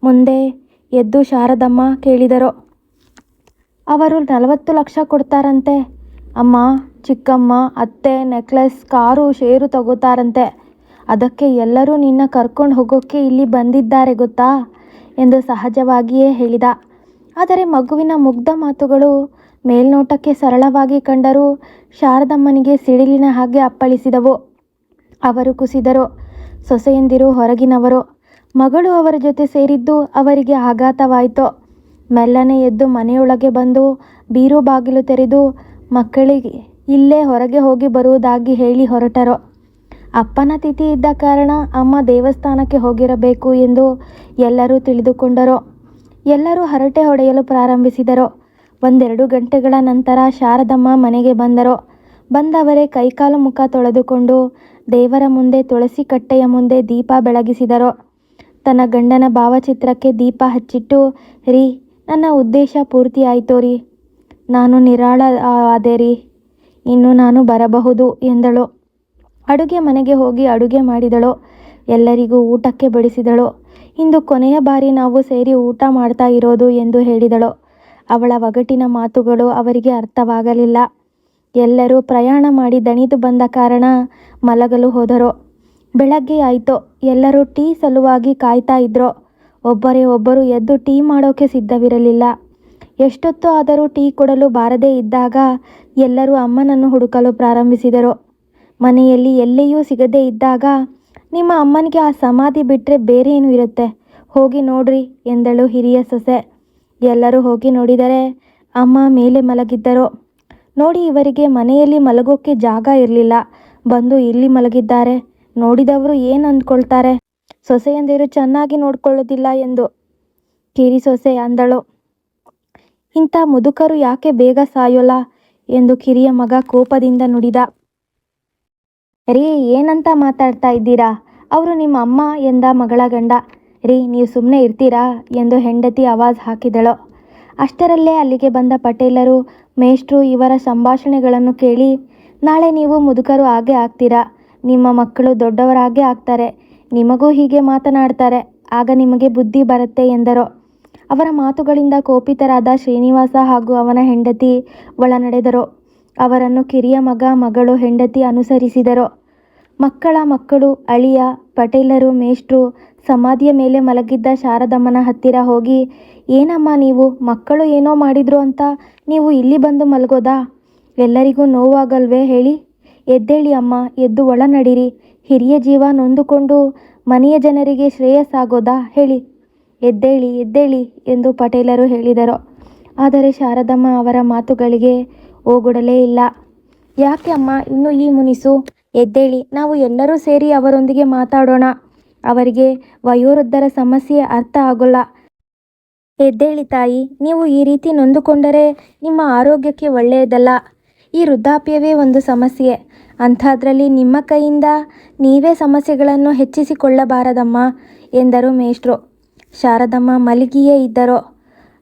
A: ಮುಂದೆ ಎದ್ದು ಶಾರದಮ್ಮ ಕೇಳಿದರು. ಅವರು 40 ಲಕ್ಷ ಕೊಡ್ತಾರಂತೆ ಅಮ್ಮ. ಚಿಕ್ಕಮ್ಮ, ಅತ್ತೆ ನೆಕ್ಲೆಸ್, ಕಾರು, ಷೇರು ತಗೋತಾರಂತೆ. ಅದಕ್ಕೆ ಎಲ್ಲರೂ ನಿನ್ನ ಕರ್ಕೊಂಡು ಹೋಗೋಕ್ಕೆ ಇಲ್ಲಿ ಬಂದಿದ್ದಾರೆ ಗೊತ್ತಾ ಎಂದು ಸಹಜವಾಗಿಯೇ ಹೇಳಿದ. ಆದರೆ ಮಗುವಿನ ಮುಗ್ಧ ಮಾತುಗಳು ಮೇಲ್ನೋಟಕ್ಕೆ ಸರಳವಾಗಿ ಕಂಡರೂ ಶಾರದಮ್ಮನಿಗೆ ಸಿಡಿಲಿನ ಹಾಗೆ ಅಪ್ಪಳಿಸಿದವು. ಅವರು ಕುಸಿದರು. ಸೊಸೆಯಂದಿರು ಹೊರಗಿನವರು. ಮಗಳು ಅವರ ಜೊತೆ ಸೇರಿದ್ದು ಅವರಿಗೆ ಆಘಾತವಾಯಿತು. ಮೆಲ್ಲನೆ ಎದ್ದು ಮನೆಯೊಳಗೆ ಬಂದು ಬೀರು ಬಾಗಿಲು ತೆರೆದು ಮಕ್ಕಳಿಗೆ ಇಲ್ಲೇ ಹೊರಗೆ ಹೋಗಿ ಬರುವುದಾಗಿ ಹೇಳಿ ಹೊರಟರು. ಅಪ್ಪನ ತಿಥಿ ಇದ್ದ ಕಾರಣ ಅಮ್ಮ ದೇವಸ್ಥಾನಕ್ಕೆ ಹೋಗಿರಬೇಕು ಎಂದು ಎಲ್ಲರೂ ತಿಳಿದುಕೊಂಡರು. ಎಲ್ಲರೂ ಹರಟೆ ಹೊಡೆಯಲು ಪ್ರಾರಂಭಿಸಿದರು. 1-2 ಗಂಟೆಗಳ ನಂತರ ಶಾರದಮ್ಮ ಮನೆಗೆ ಬಂದರು. ಬಂದವರೇ ಕೈಕಾಲು ಮುಖ ತೊಳೆದುಕೊಂಡು ದೇವರ ಮುಂದೆ ತುಳಸಿ ಕಟ್ಟೆಯ ಮುಂದೆ ದೀಪ ಬೆಳಗಿಸಿದರು. ತನ್ನ ಗಂಡನ ಭಾವಚಿತ್ರಕ್ಕೆ ದೀಪ ಹಚ್ಚಿಟ್ಟು, ರೀ, ನನ್ನ ಉದ್ದೇಶ ಪೂರ್ತಿಯಾಯಿತು ರೀ, ನಾನು ನಿರಾಳ ಆದೆ ರೀ, ಇನ್ನು ನಾನು ಬರಬಹುದು ಎಂದಳು. ಅಡುಗೆ ಮನೆಗೆ ಹೋಗಿ ಅಡುಗೆ ಮಾಡಿದಳು. ಎಲ್ಲರಿಗೂ ಊಟಕ್ಕೆ ಬಡಿಸಿದಳು. ಇಂದು ಕೊನೆಯ ಬಾರಿ ನಾವು ಸೇರಿ ಊಟ ಮಾಡ್ತಾ ಇರೋದು ಎಂದು ಹೇಳಿದಳು. ಅವಳ ಒಗಟಿನ ಮಾತುಗಳು ಅವರಿಗೆ ಅರ್ಥವಾಗಲಿಲ್ಲ. ಎಲ್ಲರೂ ಪ್ರಯಾಣ ಮಾಡಿ ದಣಿದು ಬಂದ ಕಾರಣ ಮಲಗಲು ಹೋದರು. ಬೆಳಗ್ಗೆ ಆಯಿತು. ಎಲ್ಲರೂ ಟೀ ಸಲುವಾಗಿ ಕಾಯ್ತಾ ಇದ್ರು. ಒಬ್ಬರೇ ಒಬ್ಬರು ಎದ್ದು ಟೀ ಮಾಡೋಕೆ ಸಿದ್ಧವಿರಲಿಲ್ಲ. ಎಷ್ಟೊತ್ತು ಆದರೂ ಟೀ ಕೊಡಲು ಬಾರದೇ ಇದ್ದಾಗ ಎಲ್ಲರೂ ಅಮ್ಮನನ್ನು ಹುಡುಕಲು ಪ್ರಾರಂಭಿಸಿದರು. ಮನೆಯಲ್ಲಿ ಎಲ್ಲಿಯೂ ಸಿಗದೇ ಇದ್ದಾಗ, ನಿಮ್ಮ ಅಮ್ಮನಿಗೆ ಆ ಸಮಾಧಿ ಬಿಟ್ಟರೆ ಬೇರೆ ಏನು ಇರುತ್ತೆ, ಹೋಗಿ ನೋಡ್ರಿ ಎಂದಳು ಹಿರಿಯ ಸೊಸೆ. ಎಲ್ಲರೂ ಹೋಗಿ ನೋಡಿದರೆ ಅಮ್ಮ ಮೇಲೆ ಮಲಗಿದ್ದರು. ನೋಡಿ, ಇವರಿಗೆ ಮನೆಯಲ್ಲಿ ಮಲಗೋಕ್ಕೆ ಜಾಗ ಇರಲಿಲ್ಲ, ಬಂದು ಇಲ್ಲಿ ಮಲಗಿದ್ದಾರೆ, ನೋಡಿದವರು ಏನು ಅಂದ್ಕೊಳ್ತಾರೆ, ಸೊಸೆಯಂದಿರು ಚೆನ್ನಾಗಿ ನೋಡ್ಕೊಳ್ಳೋದಿಲ್ಲ ಎಂದು ಕಿರಿ ಸೊಸೆ ಅಂದಳು. ಇಂಥ ಮುದುಕರು ಯಾಕೆ ಬೇಗ ಸಾಯೋಲ್ಲ ಎಂದು ಕಿರಿಯ ಮಗ ಕೋಪದಿಂದ ನುಡಿದ. ರೀ, ಏನಂತ ಮಾತಾಡ್ತಾ ಇದ್ದೀರಾ, ಅವರು ನಿಮ್ಮ ಅಮ್ಮ ಎಂದ ಮಗಳ ಗಂಡ. ರೀ, ನೀವು ಸುಮ್ಮನೆ ಇರ್ತೀರಾ ಎಂದು ಹೆಂಡತಿ ಆವಾಜ್ ಹಾಕಿದಳು. ಅಷ್ಟರಲ್ಲೇ ಅಲ್ಲಿಗೆ ಬಂದ ಪಟೇಲರು, ಮೇಷ್ಟ್ರು ಇವರ ಸಂಭಾಷಣೆಗಳನ್ನು ಕೇಳಿ, ನಾಳೆ ನೀವು ಮುದುಕರು ಹಾಗೆ ಆಗ್ತೀರಾ, ನಿಮ್ಮ ಮಕ್ಕಳು ದೊಡ್ಡವರಾಗೆ ಆಗ್ತಾರೆ, ನಿಮಗೂ ಹೀಗೆ ಮಾತನಾಡ್ತಾರೆ, ಆಗ ನಿಮಗೆ ಬುದ್ಧಿ ಬರುತ್ತೆ ಎಂದರು. ಅವರ ಮಾತುಗಳಿಂದ ಕೋಪಿತರಾದ ಶ್ರೀನಿವಾಸ ಹಾಗೂ ಅವನ ಹೆಂಡತಿ ಒಳ ನಡೆದರು. ಅವರನ್ನು ಕಿರಿಯ ಮಗ, ಮಗಳು, ಹೆಂಡತಿ ಅನುಸರಿಸಿದರು. ಮಕ್ಕಳು, ಅಳಿಯ, ಪಟೇಲರು, ಮೇಷ್ಟ್ರು ಸಮಾಧಿಯ ಮೇಲೆ ಮಲಗಿದ್ದ ಶಾರದಮ್ಮನ ಹತ್ತಿರ ಹೋಗಿ, ಏನಮ್ಮ ನೀವು, ಮಕ್ಕಳು ಏನೋ ಮಾಡಿದ್ರು ಅಂತ ನೀವು ಇಲ್ಲಿ ಬಂದು ಮಲಗೋದಾ, ಎಲ್ಲರಿಗೂ ನೋವಾಗಲ್ವೇ ಹೇಳಿ, ಎದ್ದೇಳಿ ಅಮ್ಮ, ಎದ್ದು ಒಳ ನಡೀರಿ, ಹಿರಿಯ ಜೀವ ನೊಂದುಕೊಂಡು ಮನೆಯ ಜನರಿಗೆ ಶ್ರೇಯಸ್ಸಾಗೋದಾ ಹೇಳಿ, ಎದ್ದೇಳಿ ಎದ್ದೇಳಿ ಎಂದು ಪಟೇಲರು ಹೇಳಿದರು. ಆದರೆ ಶಾರದಮ್ಮ ಅವರ ಮಾತುಗಳಿಗೆ ಓಗೊಡಲೇ ಇಲ್ಲ. ಯಾಕೆ ಅಮ್ಮ ಇನ್ನು ಈ ಮುನಿಸು, ಎದ್ದೇಳಿ, ನಾವು ಎಲ್ಲರೂ ಸೇರಿ ಅವರೊಂದಿಗೆ ಮಾತಾಡೋಣ, ಅವರಿಗೆ ವಯೋವೃದ್ಧರ ಸಮಸ್ಯೆ ಅರ್ಥ ಆಗೋಲ್ಲ, ಎದ್ದೇಳಿ ತಾಯಿ, ನೀವು ಈ ರೀತಿ ನೊಂದುಕೊಂಡರೆ ನಿಮ್ಮ ಆರೋಗ್ಯಕ್ಕೆ ಒಳ್ಳೆಯದಲ್ಲ, ಈ ವೃದ್ಧಾಪ್ಯವೇ ಒಂದು ಸಮಸ್ಯೆ, ಅಂಥದ್ರಲ್ಲಿ ನಿಮ್ಮ ಕೈಯಿಂದ ನೀವೇ ಸಮಸ್ಯೆಗಳನ್ನು ಹೆಚ್ಚಿಸಿಕೊಳ್ಳಬಾರದಮ್ಮ ಎಂದರು ಮೇಷ್ಟ್ರು. ಶಾರದಮ್ಮ ಮಲಗಿಯೇ ಇದ್ದರು.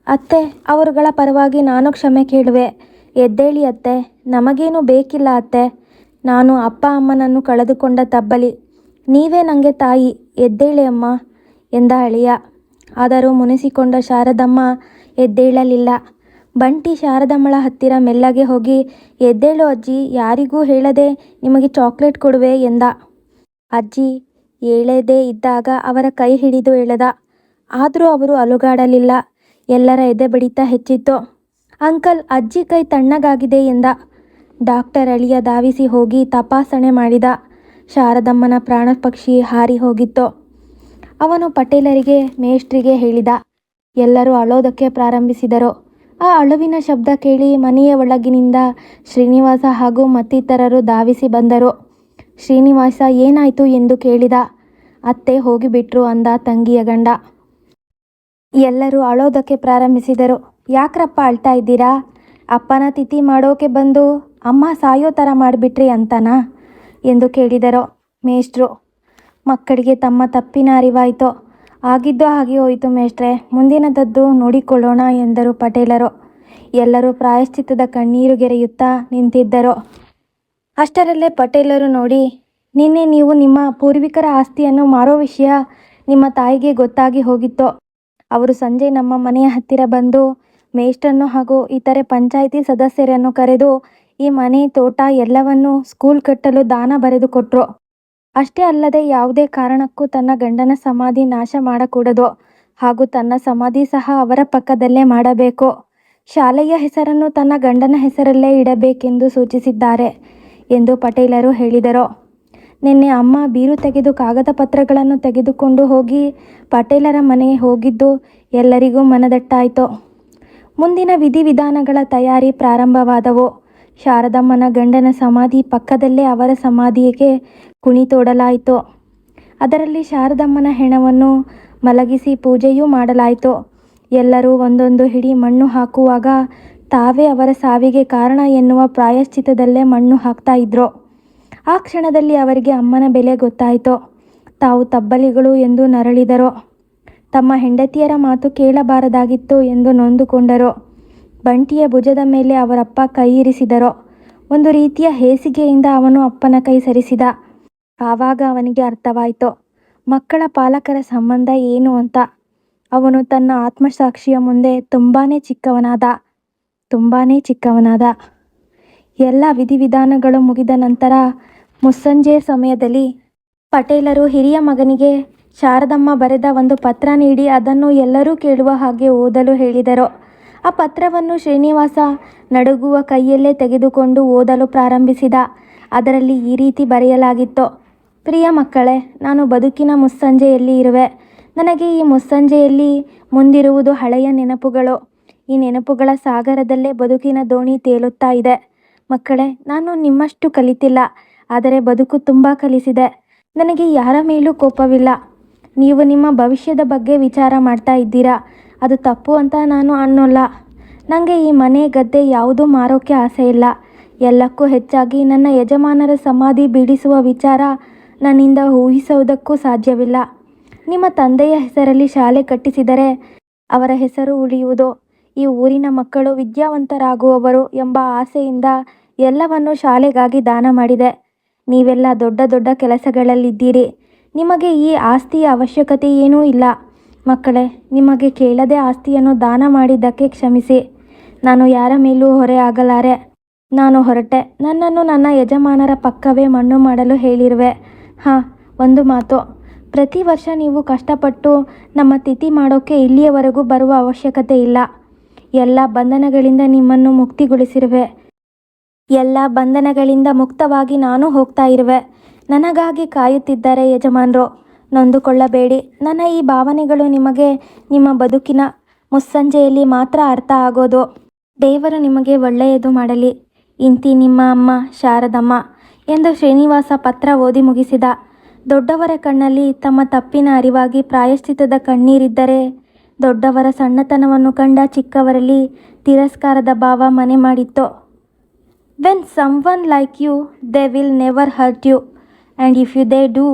A: ಅತ್ತೆ, ಅವರುಗಳ ಪರವಾಗಿ ನಾನು ಕ್ಷಮೆ ಕೇಳುವೆ, ಎದ್ದೇಳಿ ಅತ್ತೆ, ನಮಗೇನು ಬೇಕಿಲ್ಲ ಅತ್ತೆ, ನಾನು ಅಪ್ಪ ಅಮ್ಮನನ್ನು ಕಳೆದುಕೊಂಡ ತಬ್ಬಲಿ, ನೀವೇ ನನಗೆ ತಾಯಿ, ಎದ್ದೇಳಿ ಅಮ್ಮ ಎಂದ ಅಳಿಯ. ಆದರೂ ಮುನಿಸಿಕೊಂಡ ಶಾರದಮ್ಮ ಎದ್ದೇಳಲಿಲ್ಲ. ಬಂಟಿ ಶಾರದಮ್ಮಳ ಹತ್ತಿರ ಮೆಲ್ಲಗೆ ಹೋಗಿ, ಎದ್ದೇಳು ಅಜ್ಜಿ, ಯಾರಿಗೂ ಹೇಳದೆ ನಿಮಗೆ ಚಾಕ್ಲೇಟ್ ಕೊಡುವೆ ಎಂದ. ಅಜ್ಜಿ ಏಳದೇ ಇದ್ದಾಗ ಅವರ ಕೈ ಹಿಡಿದು ಎಳೆದ. ಆದರೂ ಅವರು ಅಲುಗಾಡಲಿಲ್ಲ. ಎಲ್ಲರ ಎದೆ ಬಡಿತ ಹೆಚ್ಚಿತ್ತು. ಅಂಕಲ್, ಅಜ್ಜಿ ಕೈ ತಣ್ಣಗಾಗಿದೆ ಎಂದ. ಡಾಕ್ಟರ್ ಅಳಿಯ ಧಾವಿಸಿ ಹೋಗಿ ತಪಾಸಣೆ ಮಾಡಿದ. ಶಾರದಮ್ಮನ ಪ್ರಾಣ ಪಕ್ಷಿ ಹಾರಿ ಹೋಗಿತ್ತು. ಅವನು ಪಟೇಲರಿಗೆ, ಮೇಷ್ಟ್ರಿಗೆ ಹೇಳಿದ. ಎಲ್ಲರೂ ಅಳೋದಕ್ಕೆ ಪ್ರಾರಂಭಿಸಿದರು. ಆ ಅಳುವಿನ ಶಬ್ದ ಕೇಳಿ ಮನೆಯ ಒಳಗಿನಿಂದ ಶ್ರೀನಿವಾಸ ಹಾಗೂ ಮತ್ತಿತರರು ಧಾವಿಸಿ ಬಂದರು. ಶ್ರೀನಿವಾಸ ಏನಾಯ್ತು ಎಂದು ಕೇಳಿದ. ಅತ್ತೆ ಹೋಗಿಬಿಟ್ರು ಅಂದ ತಂಗಿಯ ಗಂಡ. ಎಲ್ಲರೂ ಅಳೋದಕ್ಕೆ ಪ್ರಾರಂಭಿಸಿದರು. ಯಾಕ್ರಪ್ಪ ಅಳ್ತಾ ಇದ್ದೀರಾ, ಅಪ್ಪನ ತಿಥಿ ಮಾಡೋಕೆ ಬಂದು ಅಮ್ಮ ಸಾಯೋ ಥರ ಮಾಡಿಬಿಟ್ರಿ ಅಂತನಾ ಎಂದು ಕೇಳಿದರು ಮೇಷ್ಟ್ರು. ಮಕ್ಕಳಿಗೆ ತಮ್ಮ ತಪ್ಪಿನ ಅರಿವಾಯಿತು. ಆಗಿದ್ದು ಹಾಗೆ ಹೋಯಿತು ಮೇಷ್ಟ್ರೆ, ಮುಂದಿನದದ್ದು ನೋಡಿಕೊಳ್ಳೋಣ ಎಂದರು ಪಟೇಲರು. ಎಲ್ಲರೂ ಪ್ರಾಯಶ್ಚಿತ್ತದ ಕಣ್ಣೀರುಗೆರೆಯುತ್ತಾ ನಿಂತಿದ್ದರು. ಅಷ್ಟರಲ್ಲೇ ಪಟೇಲರು ನೋಡಿ, ನಿನ್ನೆ ನೀವು ನಿಮ್ಮ ಪೂರ್ವಿಕರ ಆಸ್ತಿಯನ್ನು ಮಾರೋ ವಿಷಯ ನಿಮ್ಮ ತಾಯಿಗೆ ಗೊತ್ತಾಗಿ ಹೋಗಿತ್ತು. ಅವರು ಸಂಜೆ ನಮ್ಮ ಮನೆಯ ಹತ್ತಿರ ಬಂದು ಮೇಷ್ಟ್ರನ್ನು ಹಾಗೂ ಇತರೆ ಪಂಚಾಯಿತಿ ಸದಸ್ಯರನ್ನು ಕರೆದು ಈ ಮನೆ, ತೋಟ ಎಲ್ಲವನ್ನೂ ಸ್ಕೂಲ್ ಕಟ್ಟಲು ದಾನ ಬರೆದು ಕೊಟ್ಟರು. ಅಷ್ಟೇ ಅಲ್ಲದೆ ಯಾವುದೇ ಕಾರಣಕ್ಕೂ ತನ್ನ ಗಂಡನ ಸಮಾಧಿ ನಾಶ ಮಾಡಕೂಡದು ಹಾಗೂ ತನ್ನ ಸಮಾಧಿ ಸಹ ಅವರ ಪಕ್ಕದಲ್ಲೇ ಮಾಡಬೇಕು. ಶಾಲೆಯ ಹೆಸರನ್ನು ತನ್ನ ಗಂಡನ ಹೆಸರಲ್ಲೇ ಇಡಬೇಕೆಂದು ಸೂಚಿಸಿದ್ದಾರೆ ಎಂದು ಪಟೇಲರು ಹೇಳಿದರು. ನಿನ್ನೆ ಅಮ್ಮ ಬೀರು ತೆಗೆದು ಕಾಗದ ಪತ್ರಗಳನ್ನು ತೆಗೆದುಕೊಂಡು ಹೋಗಿ ಪಟೇಲರ ಮನೆಗೆ ಹೋಗಿದ್ದು ಎಲ್ಲರಿಗೂ ಮನದಟ್ಟಾಯಿತು. ಮುಂದಿನ ವಿಧಿವಿಧಾನಗಳ ತಯಾರಿ ಪ್ರಾರಂಭವಾದವು. ಶಾರದಮ್ಮನ ಗಂಡನ ಸಮಾಧಿ ಪಕ್ಕದಲ್ಲೇ ಅವರ ಸಮಾಧಿಗೆ ಕುಣಿ ತೋಡಲಾಯಿತು. ಅದರಲ್ಲಿ ಶಾರದಮ್ಮನ ಹೆಣವನ್ನು ಮಲಗಿಸಿ ಪೂಜೆಯೂ ಮಾಡಲಾಯಿತು. ಎಲ್ಲರೂ ಒಂದೊಂದು ಹಿಡಿ ಮಣ್ಣು ಹಾಕುವಾಗ ತಾವೇ ಅವರ ಸಾವಿಗೆ ಕಾರಣ ಎನ್ನುವ ಪ್ರಾಯಶ್ಚಿತ್ತದಲ್ಲೇ ಮಣ್ಣು ಹಾಕ್ತಾ ಇದ್ರು. ಆ ಕ್ಷಣದಲ್ಲಿ ಅವರಿಗೆ ಅಮ್ಮನ ಬೆಲೆ ಗೊತ್ತಾಯಿತು. ತಾವು ತಬ್ಬಲಿಗಳು ಎಂದು ನರಳಿದರು. ತಮ್ಮ ಹೆಂಡತಿಯರ ಮಾತು ಕೇಳಬಾರದಾಗಿತ್ತು ಎಂದು ನೊಂದುಕೊಂಡರು. ಬಂಟಿಯ ಭುಜದ ಮೇಲೆ ಅವರಪ್ಪ ಕೈ ಇರಿಸಿದರು. ಒಂದು ರೀತಿಯ ಹೇಸಿಗೆಯಿಂದ ಅವನು ಅಪ್ಪನ ಕೈ ಸರಿಸಿದ. ಆವಾಗ ಅವನಿಗೆ ಅರ್ಥವಾಯಿತು ಮಕ್ಕಳ ಪಾಲಕರ ಸಂಬಂಧ ಏನು ಅಂತ. ಅವನು ತನ್ನ ಆತ್ಮಸಾಕ್ಷಿಯ ಮುಂದೆ ತುಂಬಾನೇ ಚಿಕ್ಕವನಾದ. ಎಲ್ಲ ವಿಧಿವಿಧಾನಗಳು ಮುಗಿದ ನಂತರ ಮುಸ್ಸಂಜೆ ಸಮಯದಲ್ಲಿ ಪಟೇಲರು ಹಿರಿಯ ಮಗನಿಗೆ ಶಾರದಮ್ಮ ಬರೆದ ಒಂದು ಪತ್ರ ನೀಡಿ ಅದನ್ನು ಎಲ್ಲರೂ ಕೇಳುವ ಹಾಗೆ ಓದಲು ಹೇಳಿದರು. ಆ ಪತ್ರವನ್ನು ಶ್ರೀನಿವಾಸ ನಡುಗುವ ಕೈಯಲ್ಲೇ ತೆಗೆದುಕೊಂಡು ಓದಲು ಪ್ರಾರಂಭಿಸಿದ. ಅದರಲ್ಲಿ ಈ ರೀತಿ ಬರೆಯಲಾಗಿತ್ತು: ಪ್ರಿಯ ಮಕ್ಕಳೇ, ನಾನು ಬದುಕಿನ ಮುಸ್ಸಂಜೆಯಲ್ಲಿ ಇರುವೆ. ನನಗೆ ಈ ಮುಸ್ಸಂಜೆಯಲ್ಲಿ ಮುಂದಿರುವುದು ಹಳೆಯ ನೆನಪುಗಳು. ಈ ನೆನಪುಗಳ ಸಾಗರದಲ್ಲೇ ಬದುಕಿನ ದೋಣಿ ತೇಲುತ್ತಾ ಇದೆ. ಮಕ್ಕಳೇ, ನಾನು ನಿಮ್ಮಷ್ಟು ಕಲಿತಿಲ್ಲ, ಆದರೆ ಬದುಕು ತುಂಬ ಕಲಿಸಿದೆ. ನನಗೆ ಯಾರ ಮೇಲೂ ಕೋಪವಿಲ್ಲ. ನೀವು ನಿಮ್ಮ ಭವಿಷ್ಯದ ಬಗ್ಗೆ ವಿಚಾರ ಮಾಡ್ತಾ ಇದ್ದೀರಾ. ಅದು ತಪ್ಪು ಅಂತ ನಾನು ಅನ್ನೋಲ್ಲ. ನನಗೆ ಈ ಮನೆ ಗದ್ದೆ ಯಾವುದೂ ಮಾರೋಕ್ಕೆ ಆಸೆ ಇಲ್ಲ. ಎಲ್ಲಕ್ಕೂ ಹೆಚ್ಚಾಗಿ ನನ್ನ ಯಜಮಾನರ ಸಮಾಧಿ ಬೀಳಿಸುವ ವಿಚಾರ ನನ್ನಿಂದ ಊಹಿಸುವುದಕ್ಕೂ ಸಾಧ್ಯವಿಲ್ಲ. ನಿಮ್ಮ ತಂದೆಯ ಹೆಸರಲ್ಲಿ ಶಾಲೆ ಕಟ್ಟಿಸಿದರೆ ಅವರ ಹೆಸರು ಉಳಿಯುವುದು. ಈ ಊರಿನ ಮಕ್ಕಳು ವಿದ್ಯಾವಂತರಾಗುವವರು ಎಂಬ ಆಸೆಯಿಂದ ಎಲ್ಲವನ್ನೂ ಶಾಲೆಗಾಗಿ ದಾನ ಮಾಡಿದೆ. ನೀವೆಲ್ಲ ದೊಡ್ಡ ದೊಡ್ಡ ಕೆಲಸಗಳಲ್ಲಿದ್ದೀರಿ. ನಿಮಗೆ ಈ ಆಸ್ತಿಯ ಅವಶ್ಯಕತೆ ಏನೂ ಇಲ್ಲ. ಮಕ್ಕಳೇ, ನಿಮಗೆ ಕೇಳದೆ ಆಸ್ತಿಯನ್ನು ದಾನ ಮಾಡಿದ್ದಕ್ಕೆ ಕ್ಷಮಿಸಿ. ನಾನು ಯಾರ ಮೇಲೂ ಹೊರೆ ಆಗಲಾರೆ. ನಾನು ಹೊರಟೆ. ನನ್ನನ್ನು ನನ್ನ ಯಜಮಾನರ ಪಕ್ಕವೇ ಮಣ್ಣು ಮಾಡಲು ಹೇಳಿರುವೆ. ಒಂದು ಮಾತು, ಪ್ರತಿ ವರ್ಷ ನೀವು ಕಷ್ಟಪಟ್ಟು ನಮ್ಮ ತಿಥಿ ಮಾಡೋಕ್ಕೆ ಇಲ್ಲಿಯವರೆಗೂ ಬರುವ ಅವಶ್ಯಕತೆ ಇಲ್ಲ. ಎಲ್ಲ ಬಂಧನಗಳಿಂದ ನಿಮ್ಮನ್ನು ಮುಕ್ತಿಗೊಳಿಸಿರುವೆ. ಎಲ್ಲ ಬಂಧನಗಳಿಂದ ಮುಕ್ತವಾಗಿ ನಾನು ಹೋಗ್ತಾ ಇರುವೆ. ನನಗಾಗಿ ಕಾಯುತ್ತಿದ್ದಾರೆ ಯಜಮಾನರು. ನೊಂದುಕೊಳ್ಳಬೇಡಿ. ನನ್ನ ಈ ಭಾವನೆಗಳು ನಿಮಗೆ ನಿಮ್ಮ ಬದುಕಿನ ಮುಸ್ಸಂಜೆಯಲ್ಲಿ ಮಾತ್ರ ಅರ್ಥ ಆಗೋದು. ದೇವರು ನಿಮಗೆ ಒಳ್ಳೆಯದು ಮಾಡಲಿ. ಇಂತಿ ನಿಮ್ಮ ಅಮ್ಮ ಶಾರದಮ್ಮ ಎಂದು ಶ್ರೀನಿವಾಸ ಪತ್ರ ಓದಿ ಮುಗಿಸಿದ. ದೊಡ್ಡವರ ಕಣ್ಣಲ್ಲಿ ತಮ್ಮ ತಪ್ಪಿನ ಅರಿವಾಗಿ ಪ್ರಾಯಶ್ಚಿತ್ತದ ಕಣ್ಣೀರಿದ್ದರೆ, ದೊಡ್ಡವರ ಸಣ್ಣತನವನ್ನು ಕಂಡ ಚಿಕ್ಕವರಲ್ಲಿ ತಿರಸ್ಕಾರದ ಭಾವ ಮನೆ ಮಾಡಿತ್ತು. When someone like you, they will never hurt you, and if they do,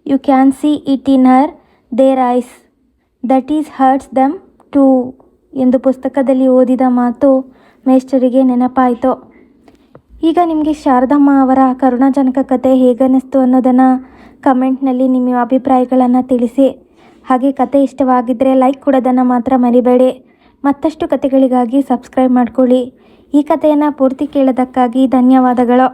A: you can see it in their eyes. That is hurts them too ಎಂದು ಪುಸ್ತಕದಲ್ಲಿ ಓದಿದ ಮಾತು ಮೇಷ್ಟರಿಗೆ ನೆನಪಾಯಿತು. ಈಗ ನಿಮಗೆ ಶಾರದಮ್ಮ ಅವರ ಕರುಣಾಜನಕ ಕತೆ ಹೇಗನ್ನಿಸ್ತು ಅನ್ನೋದನ್ನು ಕಮೆಂಟ್ನಲ್ಲಿ ನಿಮ್ಮ ಅಭಿಪ್ರಾಯಗಳನ್ನು ತಿಳಿಸಿ. ಹಾಗೆ ಕತೆ ಇಷ್ಟವಾಗಿದ್ದರೆ ಲೈಕ್ ಕೊಡೋದನ್ನು ಮಾತ್ರ ಮರಿಬೇಡಿ. ಮತ್ತಷ್ಟು ಕತೆಗಳಿಗಾಗಿ ಸಬ್ಸ್ಕ್ರೈಬ್ ಮಾಡ್ಕೊಳ್ಳಿ. ಈ ಕಥೆಯನ್ನು ಪೂರ್ತಿ ಕೇಳೋದಕ್ಕಾಗಿ ಧನ್ಯವಾದಗಳು.